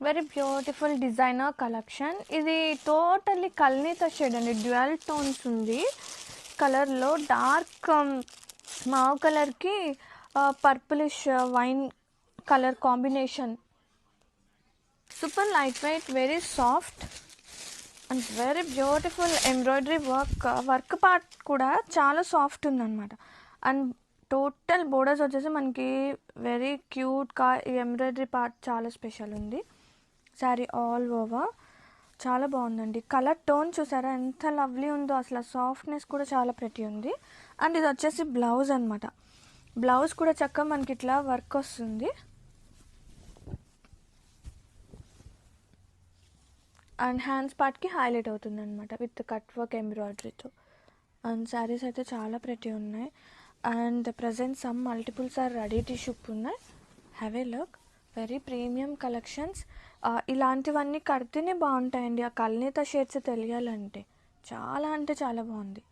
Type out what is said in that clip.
Very beautiful designer collection. ఇది totally కల్నేత shade అండి, dual tones ఉంది కలర్లో. డార్క్ మావ్ కలర్కి purplish wine colour combination. Super light weight, very soft and very beautiful embroidery work part కూడా చాలా soft ఉందన్నమాట. And total borders వచ్చేసి మనకి వెరీ క్యూట్గా ఈ ఎంబ్రాయిడరీ పార్ట్ చాలా స్పెషల్ ఉంది. శారీ ఆల్ ఓవర్ చాలా బాగుందండి. కలర్ టోన్ చూసారా ఎంత లవ్లీ ఉందో, అసలు సాఫ్ట్నెస్ కూడా చాలా ప్రెటీ ఉంది. అండ్ ఇది వచ్చేసి బ్లౌజ్ అనమాట. బ్లౌజ్ కూడా చక్కగా మనకి ఇట్లా వర్క్ వస్తుంది. అండ్ హ్యాండ్స్ పార్ట్కి హైలైట్ అవుతుంది అనమాట విత్ కట్ వర్క్ ఎంబ్రాయిడరీతో. అండ్ శారీస్ అయితే చాలా ప్రెటీ ఉన్నాయి. And present some multiples are ready to ship ఉన్నాయి. Have a look. Very premium collections. ఇలాంటివన్నీ కడితేనే బాగుంటాయండి. ఆ కల్నేత షేడ్స్ తెలియాలంటే చాలా అంటే చాలా బాగుంది.